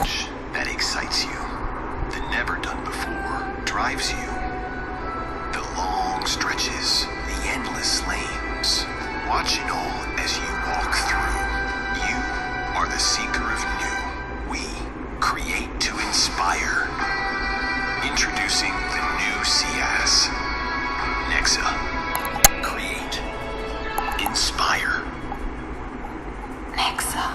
that excites you, the never done before drives you. The long stretches, the endless lanes, watch it all as you walk through. You are the seeker of new. We create to inspire. Introducing the new Ciaz. Nexa. Create. Inspire. Nexa.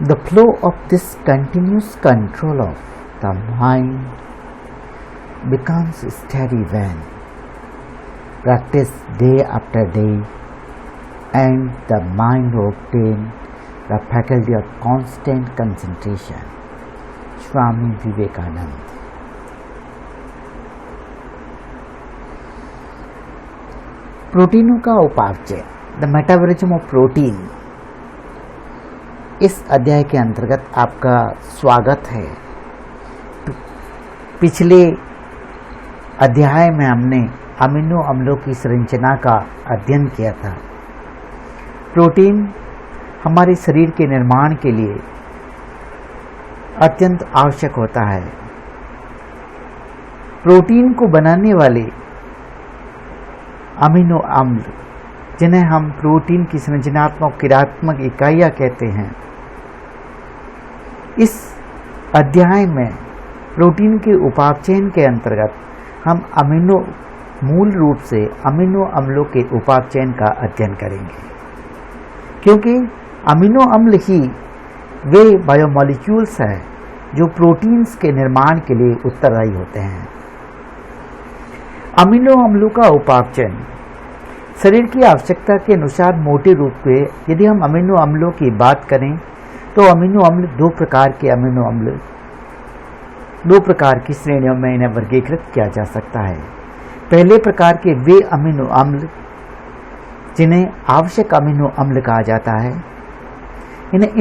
The flow of this continuous control of the mind becomes steady when practiced day after day, and the mind obtains the faculty of constant concentration. Swami Vivekananda. प्रोटीनों का उपापचय, the metabolism of protein, इस अध्याय के अंतर्गत आपका स्वागत है। पिछले अध्याय में हमने अमीनो अम्लों की संरचना का अध्ययन किया था। प्रोटीन हमारे शरीर के निर्माण के लिए अत्यंत आवश्यक होता है। प्रोटीन को बनाने वाले अमीनो अम्ल, जिन्हें हम प्रोटीन की संरचनात्मक क्रियात्मक इकाइयाँ कहते हैं, इस अध्याय में प्रोटीन के उपापचयन के अंतर्गत हम मूल रूप से अमीनो अम्लों के उपापचयन का अध्ययन करेंगे, क्योंकि अमीनो अम्ल ही वे बायोमॉलिक्यूल्स हैं जो प्रोटीन्स के निर्माण के लिए उत्तरदायी होते हैं। अमीनो अम्लों का उपापचयन शरीर की आवश्यकता के अनुसार मोटे रूप में यदि हम अमीनो अम्लों की बात करें तो अमीनो अम्ल दो प्रकार की श्रेणियों में इन्हें वर्गीकृत किया जा सकता है। पहले प्रकार के वे अमीनो अम्ल जिन्हें आवश्यक अमीनो अम्ल कहा जाता है, इन्हें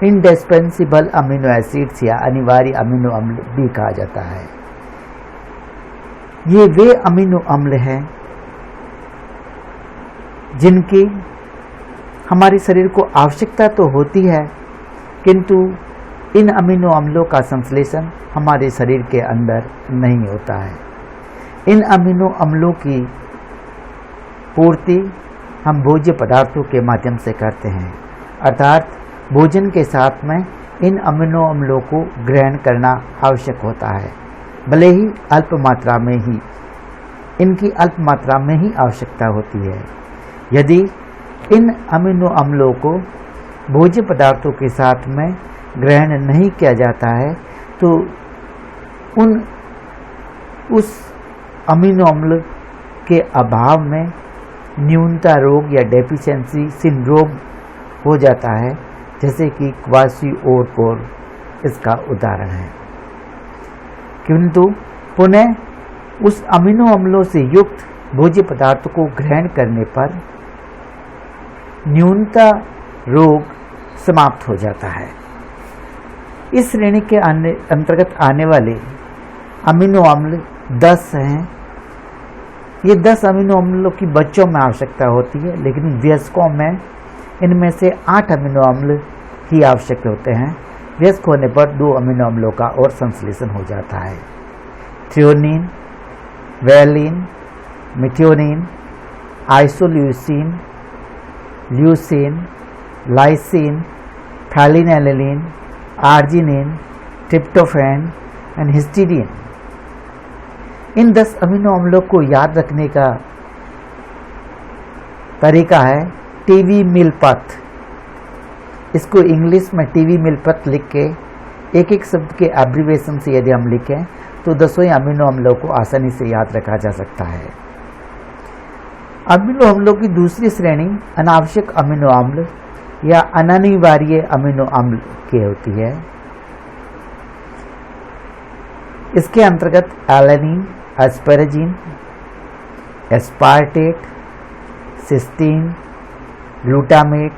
इंडिस्पेंसिबल अमीनो एसिड्स या अनिवार्य अमीनो अम्ल भी कहा जाता है। ये वे अमीनो अम्ल हैं जिनकी हमारे शरीर को आवश्यकता तो होती है, किंतु इन अमीनो अम्लों का संश्लेषण हमारे शरीर के अंदर नहीं होता है। इन अमीनो अम्लों की पूर्ति हम भोज्य पदार्थों के माध्यम से करते हैं, अर्थात भोजन के साथ में इन अमीनो अम्लों को ग्रहण करना आवश्यक होता है, भले ही इनकी अल्प मात्रा में ही आवश्यकता होती है। यदि इन अमीनो अम्लों को भोज्य पदार्थों के साथ में ग्रहण नहीं किया जाता है तो उस अमीनो अम्ल के अभाव में न्यूनता रोग या डेफिशिएंसी सिंड्रोम हो जाता है, जैसे कि क्वाशिओरकोर इसका उदाहरण है। किंतु पुनः उस अमीनो अम्लों से युक्त भोज्य पदार्थों को ग्रहण करने पर न्यूनता रोग समाप्त हो जाता है। इस श्रेणी के अंतर्गत आने वाले अमीनो अम्ल 10 हैं। ये 10 अमीनो अम्लों की बच्चों में आवश्यकता होती है, लेकिन वयस्कों में इनमें से 8 अमीनो अम्ल ही आवश्यक होते हैं। वयस्क होने पर 2 अमीनो अम्लों का और संश्लेषण हो जाता है। Threonine, valine, methionine, isoleucine, leucine, lysine, phenylalanine, arginine, tryptophan and histidine. इन 10 अमीनो अम्लों को याद रखने का तरीका है टीवी मील पथ। इसको इंग्लिश में टीवी मील पथ लिख के एक एक शब्द के एब्रीवेशन से यदि हम लिखें तो 10 अमीनो अम्लों को आसानी से याद रखा जा सकता है। अमीनो अम्लों की दूसरी श्रेणी अनावश्यक अमीनो अम्ल या अनिवार्य अमीनो अम्ल की होती है। इसके अंतर्गत alanine, asparagine, aspartate, cysteine, glutamate,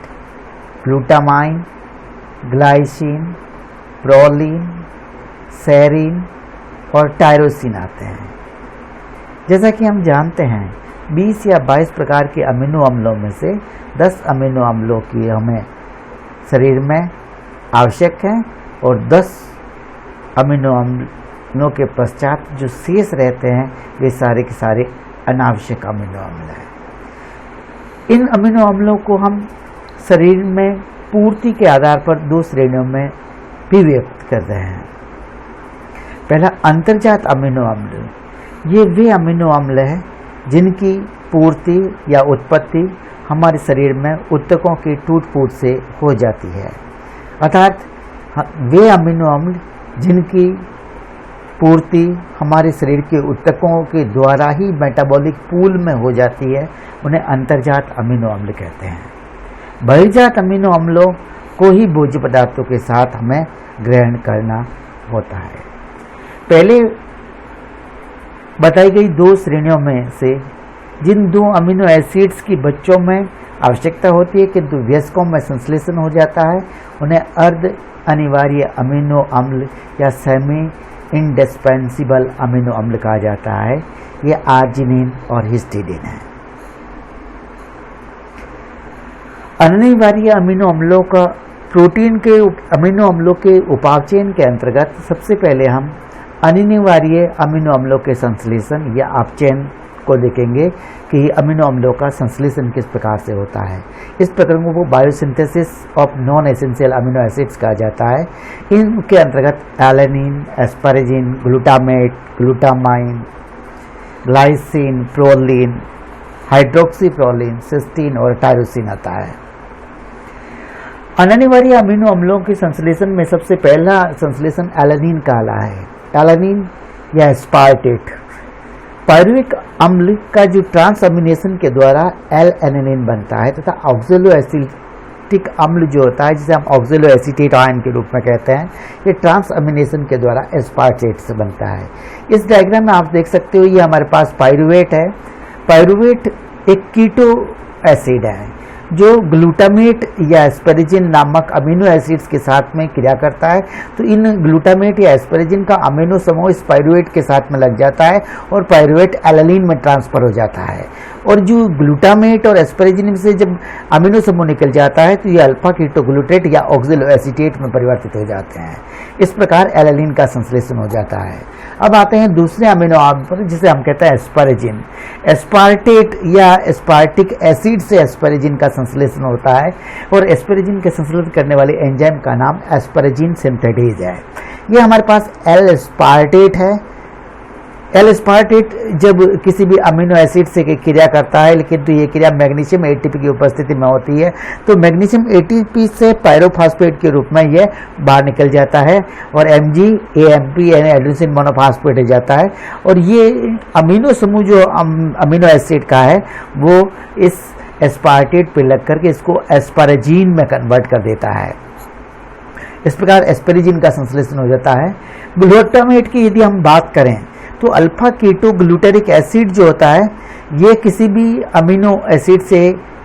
glutamine, glycine, proline, serine और टायरोसिन आते हैं। जैसा कि हम जानते हैं 20 या 22 प्रकार के अमीनो अम्लों में से 10 अमीनो अम्लों की हमें शरीर में आवश्यक है और 10 अमीनो अम्लों के पश्चात जो शेष रहते हैं वे सारे के सारे अनावश्यक अमीनो अम्ल हैं। इन अमीनो अम्लों को हम शरीर में पूर्ति के आधार पर 2 श्रेणियों में भी व्यक्त कर रहे हैं। पहला अंतर्जात अमीनो अम्ल। ये वे अमीनो अम्ल हैं जिनकी पूर्ति या उत्पत्ति हमारे शरीर में ऊतकों की टूट फूट से हो जाती है, अर्थात वे अमीनो अम्ल जिनकी पूर्ति हमारे शरीर के ऊतकों के द्वारा ही मेटाबॉलिक पूल में हो जाती है, उन्हें अंतर्जात अमीनो अम्ल कहते हैं। बहिर्जात अमीनो अम्लों को ही भोज्य पदार्थों के साथ हमें ग्रहण करना होता है। पहले बताई गई 2 श्रेणियों में से जिन 2 अमीनो एसिड्स की बच्चों में आवश्यकता होती है किंतु वयस्कों में संश्लेषण हो जाता है, उन्हें अर्ध अनिवार्य अमीनो अम्ल या सेमी इंडिस्पेंसिबल अमीनो अम्ल कहा जाता है। ये आर्जिनिन और हिस्टीडीन है। अनिवार्य अमीनो अम्लों का प्रोटीन के अमीनो अम्लों के उपापचयन के अंतर्गत सबसे पहले हम अनिवार्य अमीनो अम्लों के संश्लेषण या अपचयन को देखेंगे कि अमीनो अम्लों का संश्लेषण किस प्रकार से होता है। इस प्रक्रिया को biosynthesis of non essential amino acids कहा जाता है। इनके अंतर्गत alanine, asparagine, glutamate, glutamine, glycine, proline, hydroxyproline, cysteine और टायरोसिन आता है। अनिवार्य अमीनो अम्लों के संश्लेषण में सबसे पहला संश्लेषण एलेनिन कहला है। एलेनिन या एस्पार्टेट पायरुविक अम्ल का जो ट्रांसअमीनेशन के द्वारा एल-एनेलिन बनता है तथा ऑक्सैलो एसिटिक अम्ल जो होता है जिसे हम ऑक्सैलो एसीटेट आयन के रूप में कहते हैं, ये ट्रांसअमीनेशन के द्वारा एस्पार्टेट से बनता है। इस डायग्राम में आप देख सकते हो ये हमारे पास पायरुवेट है। पायरुवेट एक कीटो एसिड है जो ग्लूटामेट या एस्पेरेजिन नामक अमीनो एसिड्स के साथ में क्रिया करता है। तो इन ग्लूटामेट या एस्पेरेजिन का अमीनो समूह इस पायरुवेट के साथ में लग जाता है और पायरुवेट एलेनिन में ट्रांसफर हो जाता है। और जो ग्लूटामेट और एस्पेरेजिन से जब अमीनो समूह निकल जाता है तो ये अल्फा कीटोग्लूटेट या ऑक्सैलो एसीटेट में परिवर्तित हो जाते हैं। इस प्रकार एलेनिन का संश्लेषण हो जाता है। अब आते हैं दूसरे अमीनो अम्ल पर जिसे हम कहते हैं एस्पारेजिन। एस्पार्टेट या एस्पार्टिक एसिड से एस्पारेजिन का संश्लेषण होता है और एस्पारेजिन के संश्लेषण करने वाले एंजाइम का नाम एस्पारेजिन सिंथेटेज है। ये हमारे पास एल एस्पार्टेट है। एल एस्पार्टेट जब किसी भी अमीनो एसिड से क्रिया करता है, लेकिन तो ये क्रिया मैग्नीशियम एटीपी की उपस्थिति में होती है, तो मैग्नीशियम एटीपी से पायरोफॉस्फेट के रूप में ये बाहर निकल जाता है और एमजी एएमपी यानी एडेनोसिन मोनोफॉस्फेट हो जाता है। और ये अमीनो समूह जो अमीनो एसिड का है वो इस एस्पार्टेट पे लग करके इसको एस्पारेजिन में कन्वर्ट कर देता है। इस प्रकार एस्पारेजिन का संश्लेषण हो जाता है। ग्लूटामेट की यदि हम बात करें तो अल्फा कीटो ग्लूटेरिक एसिड जो होता है ये किसी भी अमीनो एसिड से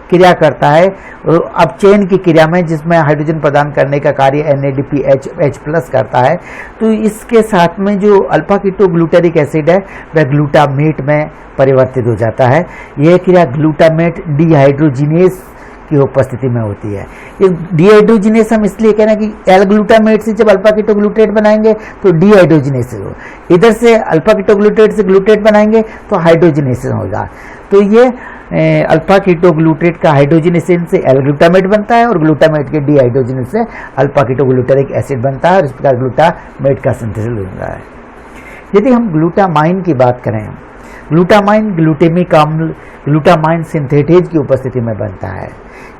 क्रिया करता है अपचयन की क्रिया में, जिसमें हाइड्रोजन प्रदान करने का कार्य NADPH+ करता है। तो इसके साथ में जो अल्फा कीटो ग्लूटेरिक एसिड है वह ग्लूटामेट में परिवर्तित हो जाता है। यह क्रिया ग्लूटामेट डिहाइड्रोजिनेस की उपस्थिति में होती है। ये डिहाइड्रोजिनेस हम इसलिए कह रहे हैं कि एल ग्लूटामेट से जब अल्फा कीटोग्लूटेट बनाएंगे तो डिहाइड्रोजिनेस हो, इधर से अल्फा कीटोग्लूटेट से ग्लूटेट बनाएंगे तो हाइड्रोजिनेस होगा। तो ये अल्फा कीटोग्लूटेट का हाइड्रोजनेशन से एल ग्लूटामेट बनता है और ग्लूटामेट के डीहाइड्रोजनेशन से अल्फा कीटोग्लूटारिक एसिड बनता है और इस प्रकार ग्लूटामेट का सिंथेसिस होता है। यदि हम ग्लूटामाइन की बात करें, ग्लूटामाइन ग्लूटेमिक अम्ल ग्लूटामाइन सिंथेटेज की उपस्थिति में बनता है।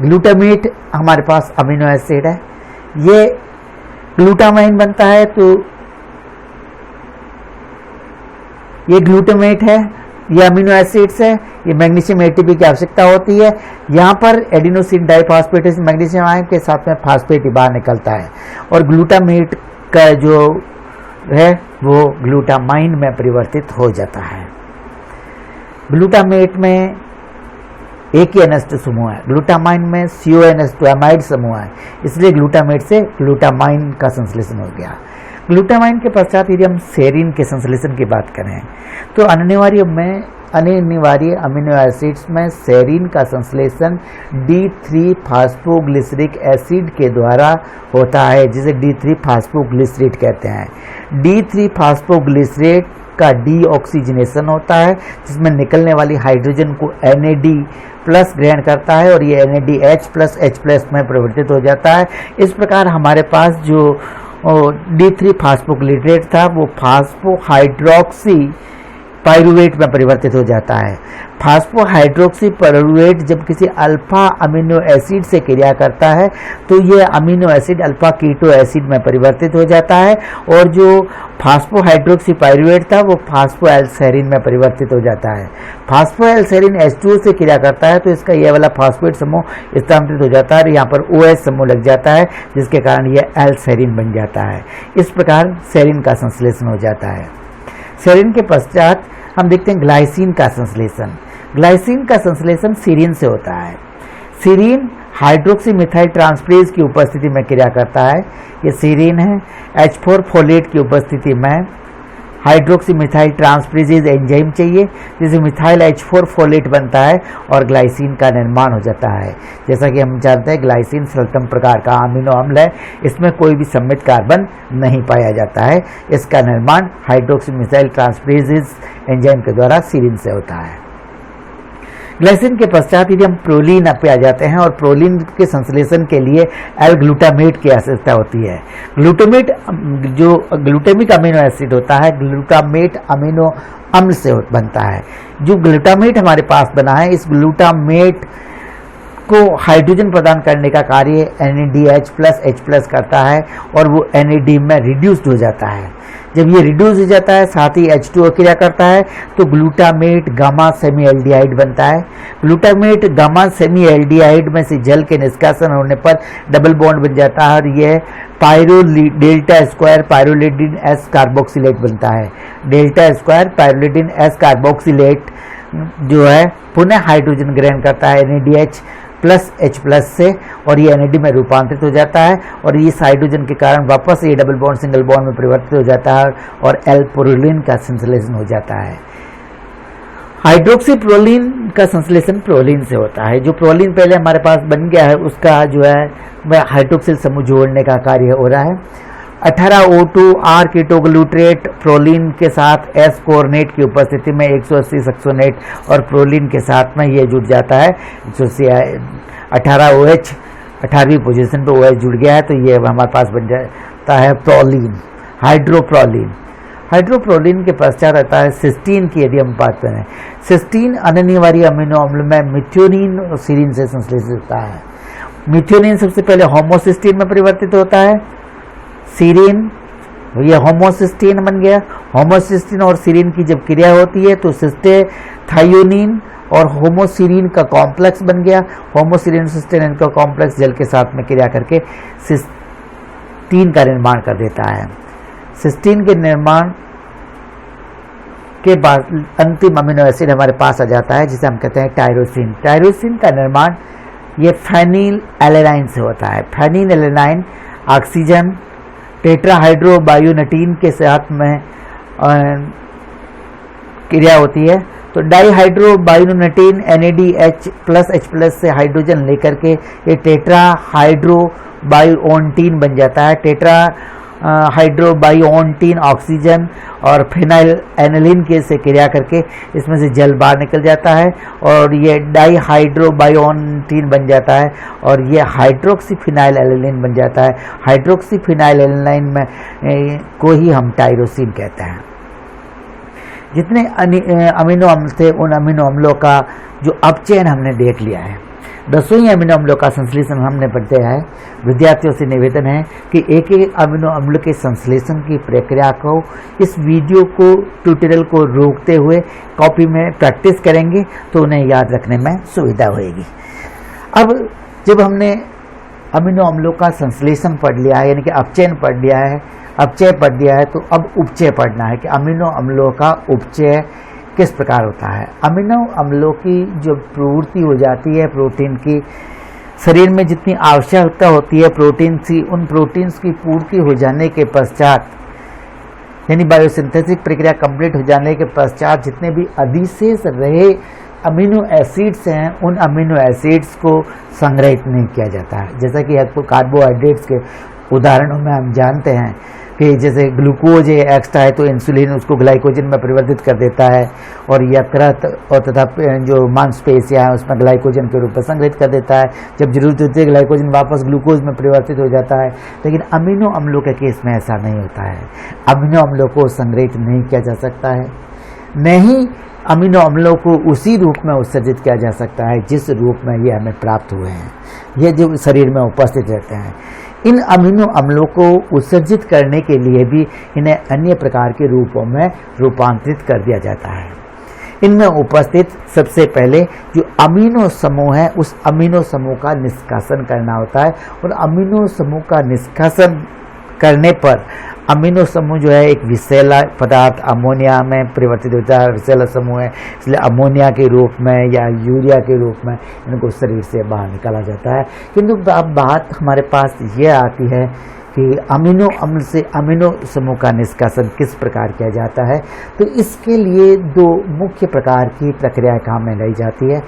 ग्लूटामेट हमारे पास अमीनो एसिड है, ये ग्लूटामाइन बनता है तो ये ग्लूटामेट है, ये अमीनो एसिड्स है, ये मैग्नीशियम एटीपी की आवश्यकता होती है। यहाँ पर एडिनोसिन डाइफॉस्फेट मैग्नीशियम आयन के साथ में फास्फेट बाहर निकलता है और ग्लूटामेट का जो है वो ग्लूटामाइन में परिवर्तित हो जाता है। ग्लूटामेट में एक ही NH2 समूह है, ग्लूटामाइन में CONH2 एमाइड समूह है, इसलिए ग्लूटामेट से ग्लूटामाइन का संश्लेषण हो गया। ग्लूटामाइन के पश्चात यदि हम सेरीन के संश्लेषण की बात करें तो अनिवार्य अमीनो एसिड्स में सेरीन का संश्लेषण D3 फास्फोग्लिसरिक एसिड के द्वारा होता है, जिसे D3 फास्फोग्लिसरेट कहते हैं। D3 फास्फोग्लिसरेट का डीऑक्सीजनेशन होता है, जिसमें निकलने वाली हाइड्रोजन को NAD प्लस ग्रहण करता है और ये NADH प्लस H प्लस में परिवर्तित हो जाता है। इस प्रकार हमारे पास जो D3 फास्फोग्लिसरेट था वो फास्फोहाइड्रोक्सी पाइरुवेट में परिवर्तित हो जाता है। फास्फोहाइड्रोक्सी पाइरुवेट जब किसी अल्फा अमीनो एसिड से क्रिया करता है तो ये amino acid alpha keto acid में परिवर्तित हो जाता है और जो फास्फोहाइड्रोक्सी पाइरुवेट था वो फास्फोएल्सेरिन में परिवर्तित हो जाता है। फास्फोएल्सेरिन H2O से क्रिया करता है तो इसका ये वाला फास्फेट समूह स्थानांतरित हो जाता है और यहाँ पर OH समूह लग जाता है, जिसके कारण ये एल्सेरिन बन जाता है। इस प्रकार सेरिन का संश्लेषण हो जाता है। सेरिन के पश्चात हम देखते हैं ग्लाइसिन का संश्लेषण। ग्लाइसिन का संश्लेषण सीरीन से होता है। सीरीन हाइड्रोक्सी मिथाइल ट्रांसफरेज की उपस्थिति में क्रिया करता है। ये सीरीन है। H4 फोलेट की उपस्थिति में हाइड्रोक्सी मिथाइल ट्रांसफरेज एंजाइम चाहिए, जिसे मिथाइल H4 फोलेट बनता है और ग्लाइसिन का निर्माण हो जाता है। जैसा कि हम जानते हैं ग्लाइसिन सरलतम प्रकार का अमीनो अम्ल है, इसमें कोई भी सम्मित कार्बन नहीं पाया जाता है। इसका निर्माण हाइड्रोक्सी मिथाइल ट्रांसफरेज एंजाइम के द्वारा सीरीन से होता है। ग्लाइसिन के पश्चात यदि हम प्रोलीन पे आ जाते हैं और प्रोलीन के संश्लेषण के लिए एल ग्लूटामेट की आवश्यकता होती है। ग्लूटामेट जो ग्लूटामिक अमीनो एसिड होता है ग्लूटामेट अमीनो अम्ल से बनता है। जो ग्लूटामेट हमारे पास बना है, इस ग्लूटामेट को हाइड्रोजन प्रदान करने का कार्य NADH प्लस H प्लस करता है और वो NAD में रिड्यूस्ड हो जाता है। जब ये रिड्यूस हो जाता है साथ ही H2O क्रिया करता है तो ग्लूटामेट गामा सेमी एल्डिहाइड बनता है। ग्लूटामेट गामा सेमी एल्डिहाइड में से जल के निष्कासन होने पर डबल बॉन्ड बन जाता है और यह डेल्टा स्क्वायर पायरोलिडिन S कार्बोक्सिलेट बनता है। डेल्टा स्क्वायर पायरोलिडिन S कार्बोक्सिलेट जो है पुनः हाइड्रोजन ग्रहण करता है NADH प्लस H प्लस से और ये NAD में रूपांतरित हो जाता है और इस हाइड्रोजन के कारण वापस ये डबल बॉन्ड सिंगल बॉन्ड में परिवर्तित हो जाता है और एल प्रोलीन का संश्लेषण हो जाता है। हाइड्रोक्सी प्रोलीन का संश्लेषण प्रोलीन से होता है। जो प्रोलीन पहले हमारे पास बन गया है उसका जो है वह हाइड्रोक्सिल समूह जोड़ने का कार्य हो रहा है। 18O2 R कीटोग्लूट्रेट प्रोलीन के साथ S कोऑर्डिनेट की उपस्थिति में 180 सक्सोनेट और प्रोलीन के साथ में ये जुड़ जाता है। 18OH 18वीं पोजीशन पे OH जुड़ गया है तो ये हमारे पास बन जाता है प्रोलीन, हाइड्रोप्रोलीन। हाइड्रोप्रोलीन के पश्चात आता है सिस्टीन की। यदि हम बात करें, सिस्टीन अनिवार्य अमीनो अम्ल में मिथ्योनिन और सीरीन से संश्लेषित होता है। मिथ्योनिन सबसे पहले होमोसिस्टीन में परिवर्तित होता है। सीरीन ये होमोसिस्टीन बन गया। होमोसिस्टीन और सीरीन की जब क्रिया होती है तो सिस्टेथायोनिन और होमोसीरीन का कॉम्प्लेक्स बन गया। होमोसीरीन सिस्टेन का कॉम्प्लेक्स जल के साथ में क्रिया करके सिस्टीन का निर्माण कर देता है। सिस्टीन के निर्माण के बाद अंतिम अमीनो एसिड हमारे पास आ जाता है जिसे हम कहते हैं टायरोसिन। टायरोसिन का निर्माण ये फेनिल एलेनाइन से होता है। फेनिल एलेनाइन ऑक्सीजन टेट्राहाइड्रोबायोनेटिन के साथ में क्रिया होती है तो डाईहाइड्रोबायोनेटिन NADH प्लस H प्लस से हाइड्रोजन लेकर के ये टेट्राहाइड्रोबायोनेटिन बन जाता है। टेट्रा हाइड्रोबायोन्टीन ऑक्सीजन और फिनाइल एनिलीन के से क्रिया करके इसमें से जल बाहर निकल जाता है और ये डाईहाइड्रोबायोन्टीन बन जाता है और ये हाइड्रोक्सी फिनाइल एनिलीन बन जाता है। हाइड्रोक्सी फिनाइल एनिलीन में को ही हम टायरोसिन कहते हैं। जितने अमीनो अम्ल थे उन अमीनो अम्लों का जो अपचयन हमने देख लिया है। 10 ही अमीनो अम्लों का संश्लेषण हमने पढ़ते हैं। विद्यार्थियों से निवेदन है कि एक एक अमीनो अम्ल के संश्लेषण की प्रक्रिया को इस वीडियो को ट्यूटोरियल को रोकते हुए कॉपी में प्रैक्टिस करेंगे तो उन्हें याद रखने में सुविधा होगी। अब जब हमने अमीनो अम्लों का संश्लेषण पढ़ लिया है, यानी कि अपचयन पढ़ लिया है, अपचय पढ़ लिया है, तो अब उपचय पढ़ना है कि अमीनो अम्लों का उपचय किस प्रकार होता है। अमीनो अम्लों की जो प्रवृत्ति हो जाती है प्रोटीन की, शरीर में जितनी आवश्यकता होती है प्रोटीन की, उन प्रोटीन्स की पूर्ति हो जाने के पश्चात, यानी बायोसिंथेसिस प्रक्रिया कंप्लीट हो जाने के पश्चात जितने भी अधिशेष रहे अमीनो एसिड्स हैं उन अमीनो एसिड्स को संग्रहित नहीं किया जाता है। जैसा कि आपको कार्बोहाइड्रेट्स के उदाहरणों में हम जानते हैं कि जैसे ग्लूकोज एक्स्ट्रा है तो इंसुलिन उसको ग्लाइकोजन में परिवर्तित कर देता है और यकृत और तथा जो मांसपेशियां हैं उसमें ग्लाइकोजन के रूप में संग्रहित कर देता है। जब जरूरत होती है ग्लाइकोजन वापस ग्लूकोज में परिवर्तित हो जाता है। लेकिन अमीनो अम्लों के केस में ऐसा नहीं होता है। अमीनो अम्लों को संग्रहित नहीं किया जा सकता है, न ही अमीनो अम्लों को उसी रूप में उत्सर्जित किया जा सकता है जिस रूप में ये हमें प्राप्त हुए हैं, ये जो शरीर में उपस्थित रहते हैं। इन अमीनो अम्लों को उत्सर्जित करने के लिए भी इन्हें अन्य प्रकार के रूपों में रूपांतरित कर दिया जाता है। इनमें उपस्थित सबसे पहले जो अमीनो समूह है उस अमीनो समूह का निष्कासन करना होता है और अमीनो समूह का निष्कासन करने पर अमीनो समूह जो है एक विषैला पदार्थ अमोनिया में परिवर्तित होता है। विषैला समूह है इसलिए अमोनिया के रूप में या यूरिया के रूप में इनको शरीर से बाहर निकाला जाता है। किंतु अब बात हमारे पास यह आती है कि अमीनो अम्ल से अमीनो समूह का निष्कासन किस प्रकार किया जाता है। तो इसके लिए दो मुख्य प्रकार की प्रक्रिया काम में लाई जाती है।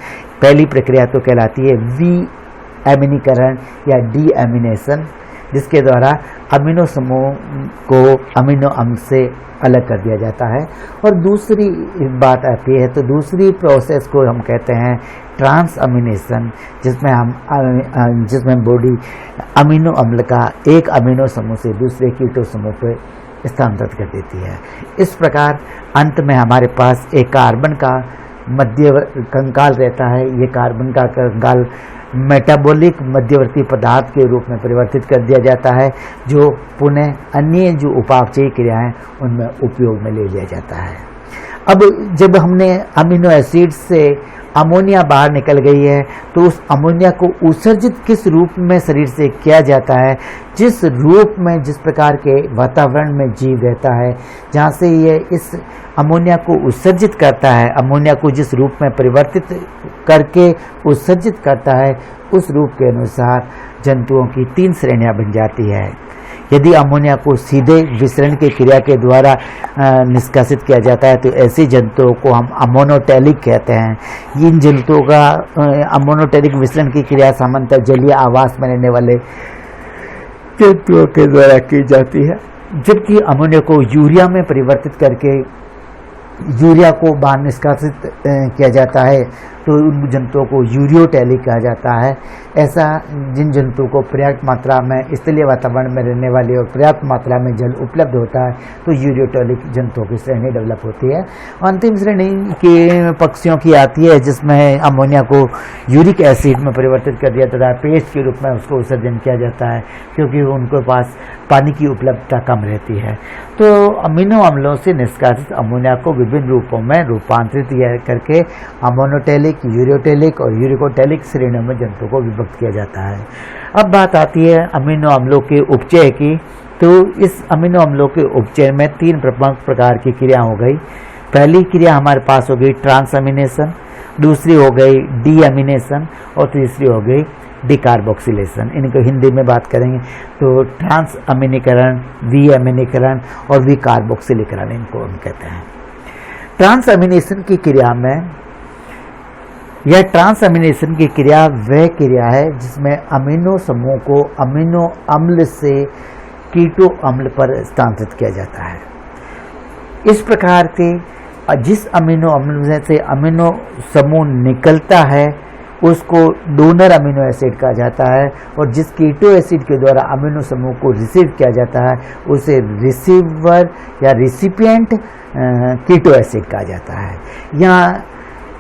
पहली प्रक्रिया तो कहलाती है विअमीनीकरण या डीएमिनेशन, जिसके द्वारा अमीनो समूह को अमीनो अम्ल से अलग कर दिया जाता है। और दूसरी बात आती है तो दूसरी प्रोसेस को हम कहते हैं ट्रांसअमीनेशन, जिसमें बॉडी अमीनो अम्ल का एक अमीनो समूह से दूसरे कीटो समूह पर स्थानांतरित कर देती है। इस प्रकार अंत में हमारे पास एक कार्बन का मध्य कंकाल रहता है। ये कार्बन का कंकाल मेटाबॉलिक मध्यवर्ती पदार्थ के रूप में परिवर्तित कर दिया जाता है, जो पुनः अन्य जो उपापचयी क्रियाएं उनमें उपयोग में ले लिया जाता है। अब जब हमने अमीनो एसिड से अमोनिया बाहर निकल गई है तो उस अमोनिया को उत्सर्जित किस रूप में शरीर से किया जाता है, जिस रूप में जिस प्रकार के वातावरण में जीव रहता है जहाँ से ये इस अमोनिया को उत्सर्जित करता है, अमोनिया को जिस रूप में परिवर्तित करके उत्सर्जित करता है उस रूप के अनुसार जंतुओं की 3 श्रेणियां बन जाती है। यदि अमोनिया को सीधे विसरण की क्रिया के द्वारा निष्कासित किया जाता है तो ऐसे जंतुओं को हम अमोनोटेलिक कहते हैं। इन जंतुओं का अमोनोटेलिक विसरण की क्रिया सामान्यतः जलीय आवास में रहने वाले जंतुओं के द्वारा की जाती है। जबकि अमोनिया को यूरिया में परिवर्तित करके यूरिया को बाहर निष्कासित किया जाता है तो उन जंतुओं को यूरियोटेलिक कहा जाता है। ऐसा जिन जंतुओं को पर्याप्त मात्रा में स्थलीय वातावरण में रहने वाले और पर्याप्त मात्रा में जल उपलब्ध होता है तो यूरियोटेलिक जंतुओं की श्रेणी डेवलप होती है। अंतिम श्रेणी के पक्षियों की आती है जिसमें अमोनिया को यूरिक एसिड में परिवर्तित कर दिया जाता है, पेस्ट के रूप में उसको विसर्जन किया जाता है क्योंकि उनके पास पानी की उपलब्धता कम रहती है। तो अमीनो अम्लों से निष्कासित अमोनिया को विभिन्न रूपों में रूपांतरित करके अमोनोटेलिक, यूरियोटेलिक और यूरिकोटेलिक श्रेणियों में जंतुओं को विभक्त किया जाता है। अब बात आती है अमीनो अम्लों के उपचय की। तो इस अमीनो अम्लों के उपचय में 3 प्रमुख प्रकार की क्रिया हो गई। पहली क्रिया हमारे पास हो गई ट्रांसअमीनेशन, दूसरी हो गई डीअमीनेशन और तीसरी हो गई डिकार्बोक्सिलेशन। इनको हिंदी में बात करेंगे तो ट्रांसअमीनीकरण, विअमीनीकरण और विकार्बोक्सिलीकरण इनको हम कहते हैं। ट्रांसअमीनेशन की क्रिया में यह ट्रांसअमीनेशन की क्रिया वह क्रिया है जिसमें अमीनो समूह को अमीनो अम्ल से कीटो अम्ल पर स्थानांतरित किया जाता है। इस प्रकार से जिस अमीनो अम्ल से अमीनो समूह निकलता है उसको डोनर अमीनो एसिड कहा जाता है, और जिस कीटो एसिड के द्वारा अमीनो समूह को रिसीव किया जाता है उसे रिसीवर या रिसिपिएंट कीटो एसिड कहा जाता है। यहाँ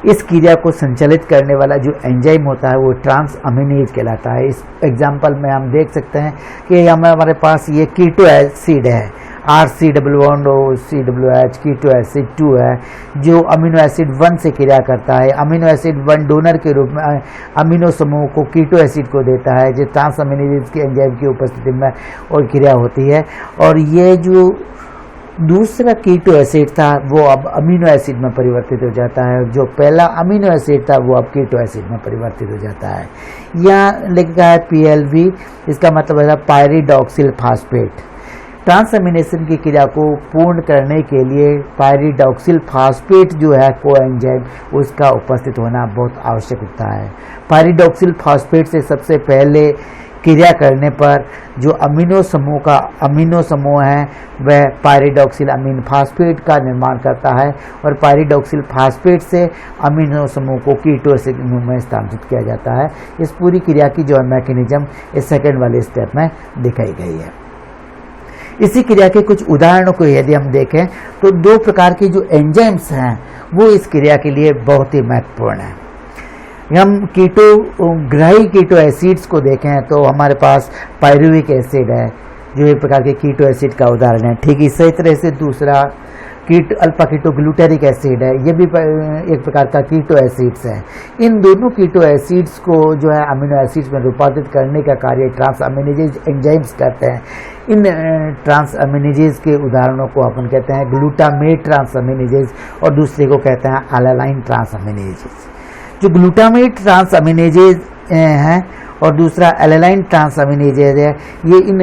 इस क्रिया को संचालित करने वाला जो एंजाइम होता है वो ट्रांस अमीनेज कहलाता है। इस एग्जांपल में हम देख सकते हैं कि हमारे पास ये कीटो एसिड है, RCOOCOH कीटो एसिड 2 है, जो अमीनो एसिड 1 से क्रिया करता है। अमीनो एसिड 1 डोनर के रूप में अमीनो समूह को कीटो एसिड को देता है, जो ट्रांस अमीनेज के एंजाइम की उपस्थिति में और क्रिया होती है। और ये जो दूसरा कीटो एसिड था वो अब अमीनो एसिड में परिवर्तित हो जाता है, जो पहला अमीनो एसिड था वो अब कीटो एसिड में परिवर्तित हो जाता है। यहाँ लिखा है PLV, इसका मतलब है पायरिडॉक्सिल फास्फेट। ट्रांसअमीनेशन की क्रिया को पूर्ण करने के लिए पायरिडॉक्सिल फास्फेट जो है कोएंजाइम, उसका उपस्थित होना बहुत आवश्यक होता है। पायरिडॉक्सिल फास्फेट से सबसे पहले क्रिया करने पर जो अमीनो समूह है वह पायरिडॉक्सिल अमीन फास्फेट का निर्माण करता है, और पायरिडॉक्सिल फास्फेट से अमीनो समूह को कीटो समूह में स्थानांतरित किया जाता है। इस पूरी क्रिया की जो मैकेनिज्म इस सेकंड वाले स्टेप में दिखाई गई है। इसी क्रिया के कुछ उदाहरणों को यदि हम देखें तो 2 प्रकार के जो एंजाइम्स हैं वो इस क्रिया के लिए बहुत ही महत्वपूर्ण है। हम ग्राही कीटो एसिड्स को देखें तो हमारे पास पायरुविक एसिड है जो एक प्रकार के कीटो एसिड का उदाहरण है। ठीक इसी तरह से दूसरा अल्फा कीटो ग्लूटेरिक एसिड है, ये भी एक प्रकार का कीटो एसिड्स है। इन दोनों कीटो एसिड्स को जो है अमीनो एसिड्स में रूपांतरित करने का कार्य ट्रांस अमीनेजेज एंजाइम्स करते हैं। इन ट्रांस अमीनेजेज के उदाहरणों को अपन कहते हैं ग्लूटामेट ट्रांस अमीनेजेज, और दूसरे को कहते हैं एलानाइन ट्रांस अमीनेजेज। जो ग्लूटामेट ट्रांस अमीनेजेज हैं और दूसरा एलानाइन ट्रांस अमीनेजेज है, ये इन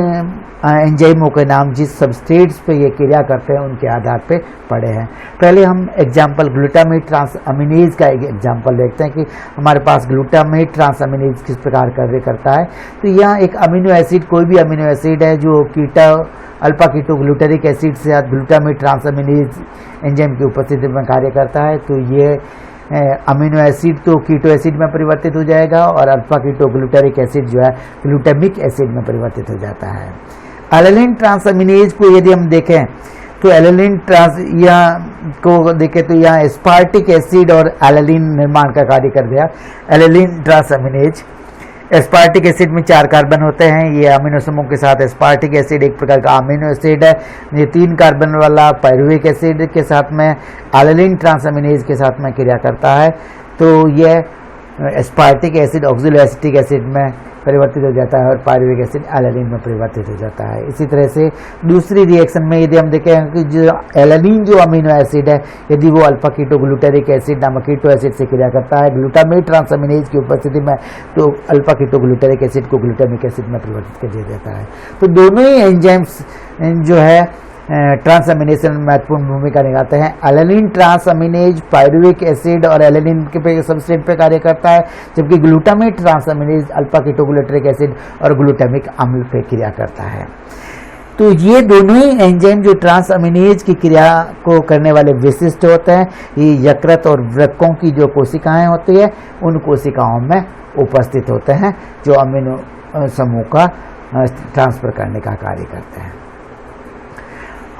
एंजाइमों के नाम जिस सबस्ट्रेट्स पे ये क्रिया करते हैं उनके आधार पे पड़े हैं। पहले हम एग्जांपल ग्लूटामेट ट्रांस अमीनेज का एक एग्जांपल देखते हैं कि हमारे पास ग्लूटामेट ट्रांस अमीनेज किस प्रकार कार्य करता है। तो यहाँ एक अमीनो एसिड, कोई भी अमीनो एसिड है जो अल्फा कीटो ग्लूटेरिक एसिड से ग्लूटामेट ट्रांस अमीनेज एंजाइम की उपस्थिति में कार्य करता है, तो ये अमीनो एसिड तो कीटो एसिड में परिवर्तित हो जाएगा और अल्फा कीटो ग्लूटेरिक एसिड जो है ग्लूटामिक एसिड में परिवर्तित हो जाता है। एलानिन ट्रांस अमीनेज को यदि हम देखें तो एलानिन ट्रांस को देखें तो यहाँ एस्पार्टिक एसिड और एलानिन निर्माण का कार्य कर दिया। एलानिन ट्रांस अमीनेज, एस्पार्टिक एसिड में 4 कार्बन होते हैं, ये अमीनो समूह के साथ एस्पार्टिक एसिड एक प्रकार का अमीनो एसिड है। ये 3 कार्बन वाला पायरुविक एसिड के साथ में एलानिन ट्रांस अमीनेज के साथ में क्रिया करता है, तो यह aspartic acid oxalo acetic acid में परिवर्तित हो जाता है और पायरुविक एसिड एलानिन में परिवर्तित हो जाता है। इसी तरह से दूसरी रिएक्शन में यदि हम देखें कि जो एलानिन जो अमीनो एसिड है, यदि वो अल्फा कीटो ग्लूटेरिक एसिड नामक कीटो एसिड से क्रिया करता है ग्लूटामेट ट्रांस अमीनेज की उपस्थिति में, तो अल्फा कीटो ग्लूटेरिक एसिड को ग्लूटामिक एसिड में परिवर्तित कर दिया जाता है। तो दोनों ही एंजाइम्स जो है ट्रांस अमीनेशन में महत्वपूर्ण भूमिका निभाते हैं। Alanine transaminase pyruvic acid और एलानिन के सबस्ट्रेट पे कार्य करता है, जबकि glutamate transaminase alpha keto glutaric acid और ग्लूटामिक अम्ल पे क्रिया करता है। तो ये दोनों ही एंजाइम जो ट्रांस अमीनेज की क्रिया को करने वाले विशिष्ट होते हैं, ये यकृत और वृक्कों की जो कोशिकाएं होती है उन कोशिकाओं में उपस्थित होते हैं, जो अमीनो समूह का ट्रांसफर करने का कार्य करते हैं।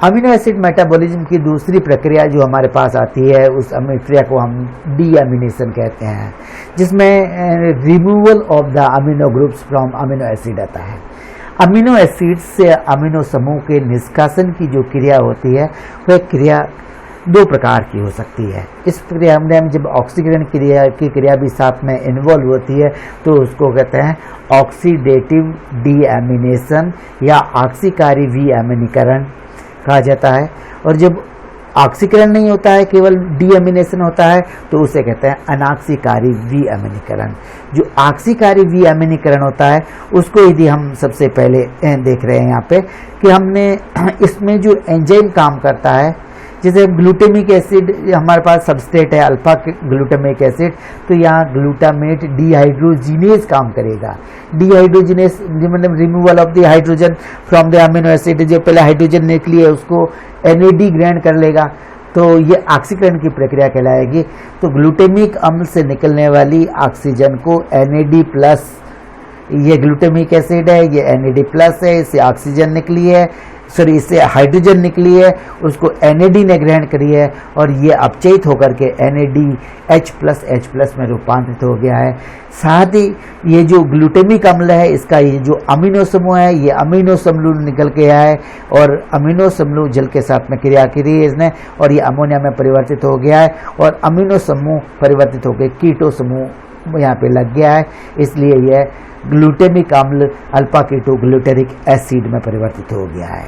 अमीनो एसिड मेटाबॉलिज्म की दूसरी प्रक्रिया जो हमारे पास आती है उस प्रक्रिया को हम डीअमीनेशन कहते हैं, जिसमें removal of the amino groups from amino acid आता है। अमीनो एसिड से अमीनो समूह के निष्कासन की जो क्रिया होती है वह क्रिया 2 प्रकार की हो सकती है। इस प्रक्रिया में जब ऑक्सीकरण की क्रिया भी साथ में इन्वॉल्व होती है तो उसको कहते हैं ऑक्सीडेटिव डीअमीनेशन या ऑक्सीकारी विअमीनीकरण कहा जाता है। और जब ऑक्सीकरण नहीं होता है, केवल डीअमीनेशन होता है, तो उसे कहते हैं अनॉक्सीकारी विअमीनीकरण। जो ऑक्सीकारी विअमीनीकरण होता है उसको यदि हम सबसे पहले देख रहे हैं यहाँ पे कि हमने इसमें जो एंजाइम काम करता है, जैसे ग्लूटामिक एसिड हमारे पास सबस्ट्रेट है अल्फा ग्लूटामिक एसिड, तो यहाँ ग्लूटामेट डिहाइड्रोजिनेज काम करेगा। डिहाइड्रोजिनेज मतलब removal of the hydrogen from the amino acid, जो पहले हाइड्रोजन निकली है उसको NAD ग्रहण कर लेगा, तो ये ऑक्सीकरण की प्रक्रिया कहलाएगी। तो ग्लूटामिक अम्ल से निकलने वाली ऑक्सीजन को NAD प्लस, ये ग्लूटामिक एसिड है, ये NAD प्लस है, इससे ऑक्सीजन निकली है, सॉरी इससे हाइड्रोजन निकली है, उसको NAD ने ग्रहण करी है और ये अपचयित होकर के NADH+H+ में रूपांतरित हो गया है। साथ ही ये जो ग्लूटामिक अम्ल है इसका ये जो अमीनो समूह है, ये अमीनो समूह निकल के आया है और अमीनो समूह जल के साथ में क्रिया करी है इसने और ये अमोनिया में परिवर्तित हो गया है और अमीनो समूह परिवर्तित होकर कीटो समूह यहाँ पे लग गया है, इसलिए यह ग्लूटामिक अम्ल अल्फा कीटो ग्लूटारिक एसिड में परिवर्तित हो गया है।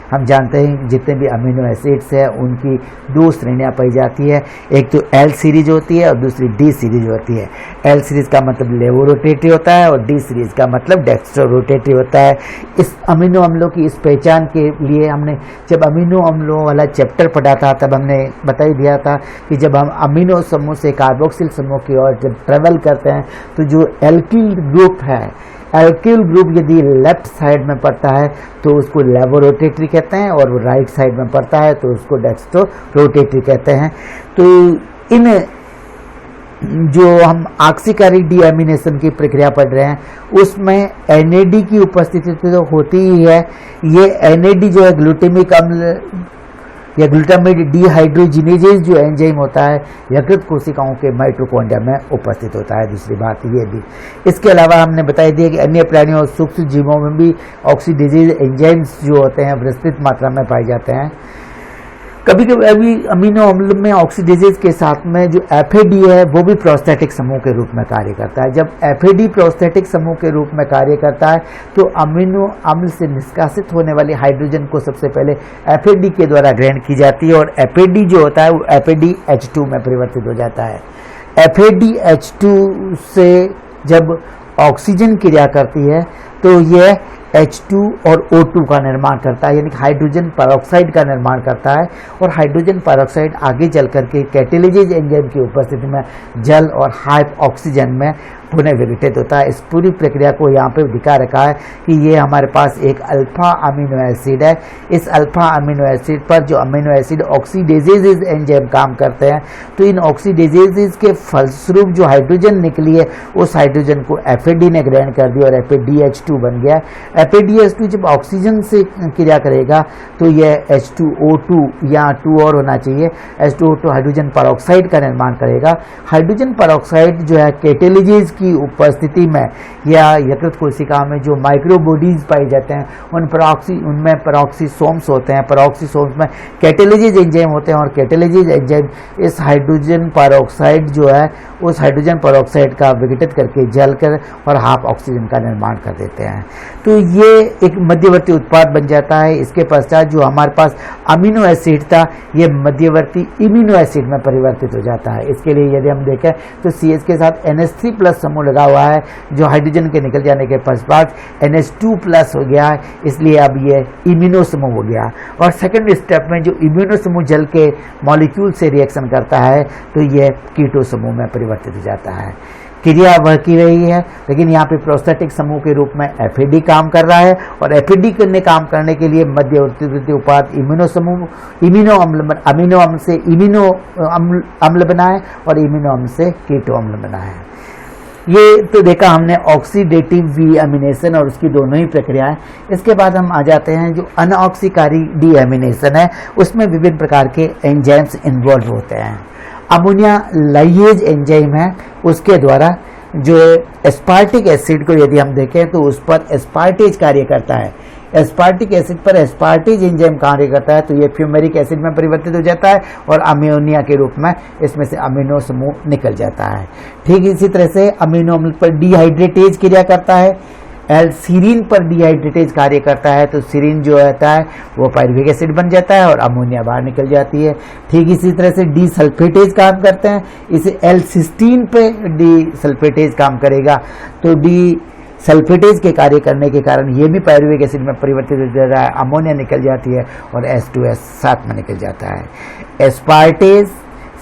हम जानते हैं जितने भी अमीनो एसिड्स हैं उनकी दो श्रेणियां पाई जाती है, एक तो L सीरीज होती है और दूसरी D सीरीज होती है। L सीरीज का मतलब लेवोरोटेटरी होता है और D सीरीज का मतलब डेक्स्ट्रोरोटेटरी होता है। इस अमीनो अम्लों की इस पहचान के लिए हमने जब अमीनो अम्लों वाला चैप्टर पढ़ा था तब हमने बता ही दिया था कि जब हम अमीनो समूह से कार्बोक्सिल समूह की ओर जब ट्रेवल करते हैं तो जो एल्किल ग्रुप है, एल्किल ग्रुप यदि लेफ्ट साइड में पड़ता है तो उसको लेवोरोटेटरी कहते हैं और वो राइट साइड में पड़ता है तो उसको डेक्स्ट्रोरोटेटरी कहते हैं। तो इन जो हम ऑक्सीकारी डीएमिनेशन की प्रक्रिया पढ़ रहे हैं उसमें NAD की उपस्थिति तो होती ही है। ये NAD जो है ग्लूटामिक अम्ल या ग्लूटामेट डिहाइड्रोजिनेजेज जो एंजाइम होता है यकृत कोशिकाओं के माइटोकॉन्ड्रिया में उपस्थित होता है। दूसरी बात ये भी, इसके अलावा हमने बता दिया कि अन्य प्राणियों और सूक्ष्म जीवों में भी ऑक्सीडेजेज एंजाइम्स जो होते हैं विस्तृत मात्रा में पाए जाते हैं। कभी कभी अभी अमीनो अम्ल में ऑक्सीडेजेज के साथ में जो FAD है वो भी प्रोस्थेटिक समूह के रूप में कार्य करता है। जब FAD प्रोस्थेटिक समूह के रूप में कार्य करता है तो अमीनो अम्ल से निष्कासित होने वाली हाइड्रोजन को सबसे पहले FAD के द्वारा ग्रहण की जाती है और FAD जो होता है वो FADH2 में परिवर्तित हो जाता है। FADH2 से जब ऑक्सीजन क्रिया करती है तो यह H2 और O2 का निर्माण करता है, यानी हाइड्रोजन पेरोक्साइड का निर्माण करता है और हाइड्रोजन पेरोक्साइड आगे चल करके कैटेलिजेज एंजाइम की उपस्थिति में जल और हाइप ऑक्सीजन में पुनः विघटित होता है। इस पूरी प्रक्रिया को यहाँ पे दिखा रखा है कि ये हमारे पास एक अल्फा अमीनो एसिड है। इस अल्फा अमीनो एसिड पर जो अमीनो एसिड ऑक्सीडेजेज एंजाइम काम करते हैं, तो इन ऑक्सीडेजेज के फलस्वरूप जो हाइड्रोजन निकली है उस हाइड्रोजन को FAD ने ग्रहण कर दिया और FADH2 बन गया। FADH2 जब ऑक्सीजन से क्रिया करेगा तो यह H2O2 या 2 और होना चाहिए, H2O2 हाइड्रोजन पेरोक्साइड का निर्माण करेगा। हाइड्रोजन पेरोक्साइड जो है कैटेलिजेज की उपस्थिति में या यकृत कोशिका में जो माइक्रोबॉडीज पाए जाते हैं उनमें पेरोक्सीसोम्स होते हैं। पेरोक्सीसोम्स में कैटेलिजेज एंजाइम होते हैं और कैटेलिजेज एंजाइम इस हाइड्रोजन पेरोक्साइड जो है उस हाइड्रोजन पेरोक्साइड का विघटित करके जलकर और हाफ ऑक्सीजन का निर्माण कर देते हैं। तो ये एक मध्यवर्ती उत्पाद बन जाता है। इसके पश्चात जो हमारे पास अमीनो एसिड था ये मध्यवर्ती इम्यूनो एसिड में परिवर्तित हो जाता है। इसके लिए यदि हम देखें तो CH के साथ NH3+ समूह लगा हुआ है जो हाइड्रोजन के निकल जाने के पश्चात NH2+ हो गया है, इसलिए अब ये इम्यूनो समूह हो गया। और सेकंड स्टेप में जो इम्यूनो समूह जल के मॉलिक्यूल से रिएक्शन करता है तो ये कीटो समूह में परिवर्तित हो जाता है। क्रिया वह की रही है, लेकिन यहाँ पे प्रोस्थेटिक समूह के रूप में FAD काम कर रहा है और FAD ने काम करने के लिए मध्यवर्ती उत्पाद इम्यूनो अमीनो अम्ल से इम्यूनो अम्ल बना है और इम्यूनो अम्ल से कीटो अम्ल बना है। ये तो देखा हमने ऑक्सीडेटिव रीएमिनेशन और उसकी दोनों ही प्रक्रियाएं। इसके बाद हम आ जाते हैं जो अनऑक्सीकारी डीएमिनेशन है, उसमें विभिन्न प्रकार के एंजाइम्स इन्वॉल्व होते हैं। अमोनिया लाइएज एंजाइम है, उसके द्वारा जो एस्पार्टिक एसिड को यदि हम देखें तो उस पर एस्पार्टेज कार्य करता है। एस्पार्टिक एसिड पर एस्पार्टेज एंजाइम कार्य करता है तो ये फ्यूमेरिक एसिड में परिवर्तित हो जाता है और अमोनिया के रूप में इसमें से अमीनो समूह निकल जाता है। ठीक इसी तरह से अमीनो अम्ल पर डिहाइड्रेटेज क्रिया करता है। सीरीन पर डिहाइड्रेटेज कार्य करता है तो सीरीन जो होता है वो पायरुविक एसिड बन जाता है और अमोनिया बाहर निकल जाती है। ठीक इसी तरह से डी सल्फेटेज काम करते हैं, इसे L-सिस्टीन पे डी सल्फेटेज काम करेगा तो डी सल्फेटेज के कार्य करने के कारण ये भी पायरुविक एसिड में परिवर्तित हो जा रहा है, अमोनिया निकल जाती है और H2S साथ में निकल जाता है। एस्पार्टेज,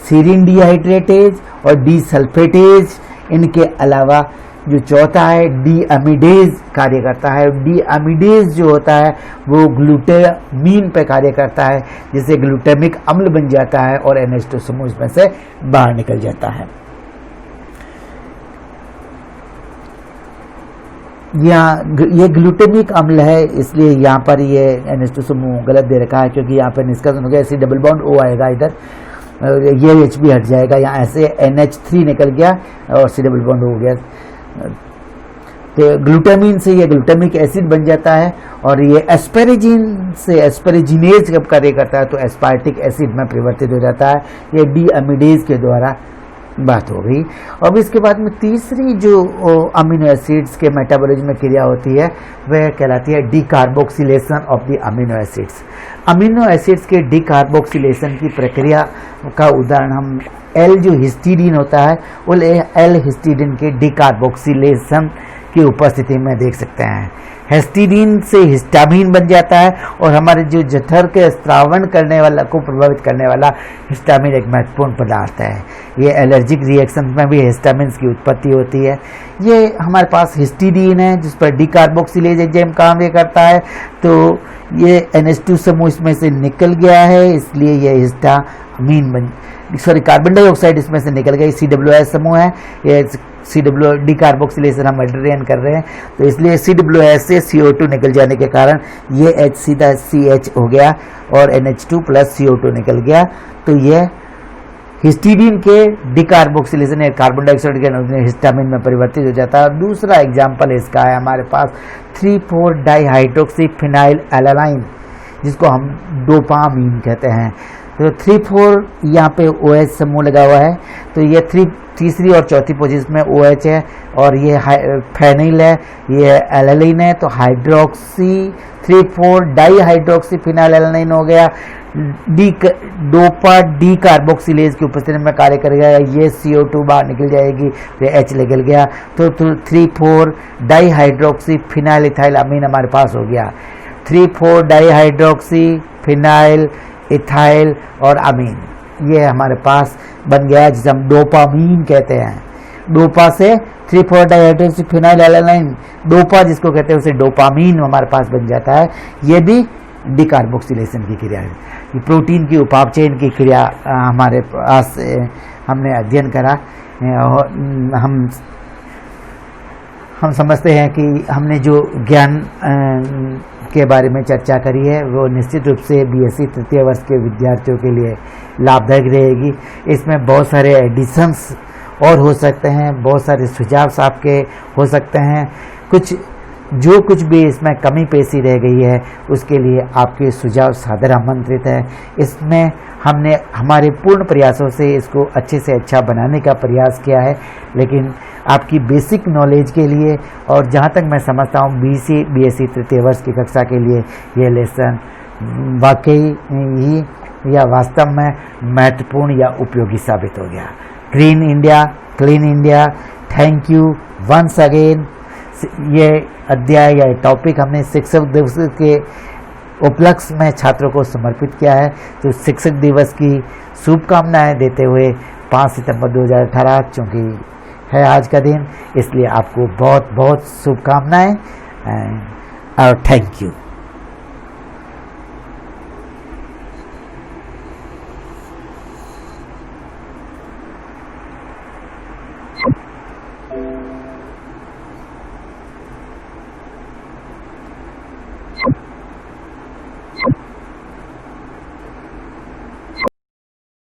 सीरिन डिहाइड्रेटेज और डीसल्फेटेज, इनके अलावा जो चौथा है डी अमीडेज कार्य करता है। डी अमीडेज जो होता है वो ग्लूटामीन पे कार्य करता है, जिससे ग्लूटामिक अम्ल बन जाता है और NH2 समूह इसमें से बाहर निकल जाता है। यहाँ ये ग्लूटामिक अम्ल है, इसलिए यहाँ पर ये NH2 समूह गलत दे रखा है, क्योंकि यहाँ पर निष्कर्षण हो गया ऐसे डबल बॉन्ड O आएगा इधर, ये H भी हट जाएगा, यहाँ ऐसे NH3 निकल गया और C डबल बॉन्ड हो गया। तो ग्लूटामीन से ये ग्लूटामिक एसिड बन जाता है और ये एस्पेरेजिन से एस्पेरेजिनेज जब कार्य करता है तो एस्पार्टिक एसिड में परिवर्तित हो जाता है। ये डी अमीडेज के द्वारा बात हो गई। अब इसके बाद में तीसरी जो अमीनो एसिड्स के मेटाबॉलिज्म में क्रिया होती है वह कहलाती है decarboxylation of the amino acids. Amino acids के डीकार्बोक्सिलेशन की प्रक्रिया का उदाहरण हम एल जो हिस्टीडीन होता है वो एल हिस्टीडीन के डीकार्बोक्सिलेशन की उपस्थिति में देख सकते हैं। हिस्टीडीन से हिस्टामीन बन जाता है और हमारे जो जठर के स्रावन करने वाला को प्रभावित करने वाला हिस्टामीन एक महत्वपूर्ण पदार्थ है। ये एलर्जिक रिएक्शन में भी हिस्टामिन की उत्पत्ति होती है। ये हमारे पास हिस्टीडीन है जिस पर डीकार्बोक्सिलेज एंजाइम कार्य करता है, तो ये NH2 समूह इसमें से निकल गया है, इसलिए ये हिस्टामीन कार्बन डाइऑक्साइड इसमें से निकल गया। CWS समूह है, ये CW डीकार्बोक्सिलेशन हम एल्टरेन कर रहे हैं, तो इसलिए CWS से CO2 निकल जाने के कारण ये H सीधा CH हो गया और NH2 प्लस CO2 निकल गया। तो ये हिस्टीडीन के डीकार्बोक्सिलेशन कार्बन डाइऑक्साइड के हिस्टामिन में परिवर्तित हो जाता है। दूसरा एग्जाम्पल इसका है हमारे पास 3,4 डाइहाइड्रोक्सी फिनाइल एलानाइन, जिसको हम डोपामीन कहते हैं। तो 3,4 यहाँ पे OH समूह लगा हुआ है, तो ये तीसरी और चौथी पोजीशन में OH है और ये फेनिल है, ये एलानाइन है, तो हाइड्रोक्सी 3,4 डाइहाइड्रोक्सी फिनाइल एलानाइन हो गया। डोपा डीकार्बोक्सिलेज की उपस्थिति में कार्य करेगा, ये CO2 बाहर निकल जाएगी, ये H निकल गया, तो 3,4 डाइहाइड्रोक्सी फिनाइल इथाइल अमीन हमारे पास हो गया। 3,4 डाइहाइड्रोक्सी फिनाइल इथाइल और अमीन, ये हमारे पास बन गया जिसे हम डोपामीन कहते हैं। डोपा से 3,4 डाइहाइड्रोक्सी फिनाइल एलानाइन, डोपा जिसको कहते हैं उसे डोपामीन हमारे पास बन जाता है। ये भी डीकार्बोक्सिलेशन की क्रिया है। ये प्रोटीन की उपापचयन की क्रिया हमारे पास हमने अध्ययन करा। हम समझते हैं कि हमने जो ज्ञान के बारे में चर्चा करी है वो निश्चित रूप से BSc तृतीय वर्ष के विद्यार्थियों के लिए लाभदायक रहेगी। इसमें बहुत सारे एडिशंस और हो सकते हैं, बहुत सारे सुझाव आपके हो सकते हैं। कुछ भी इसमें कमी पेशी रह गई है उसके लिए आपके सुझाव सादर आमंत्रित है। इसमें हमने हमारे पूर्ण प्रयासों से इसको अच्छे से अच्छा बनाने का प्रयास किया है, लेकिन आपकी बेसिक नॉलेज के लिए और जहाँ तक मैं समझता हूँ BSc तृतीय वर्ष की कक्षा के लिए ये लेसन वाकई ही या वास्तव में महत्वपूर्ण या उपयोगी साबित हो गया। Green India, clean India, thank you once again. ये अध्याय या टॉपिक हमने शिक्षक दिवस के उपलक्ष्य में छात्रों को समर्पित किया है, तो शिक्षक दिवस की शुभकामनाएं देते हुए 5 सितंबर 2018 चूँकि है आज का दिन, इसलिए आपको बहुत बहुत शुभकामनाएं और थैंक यू।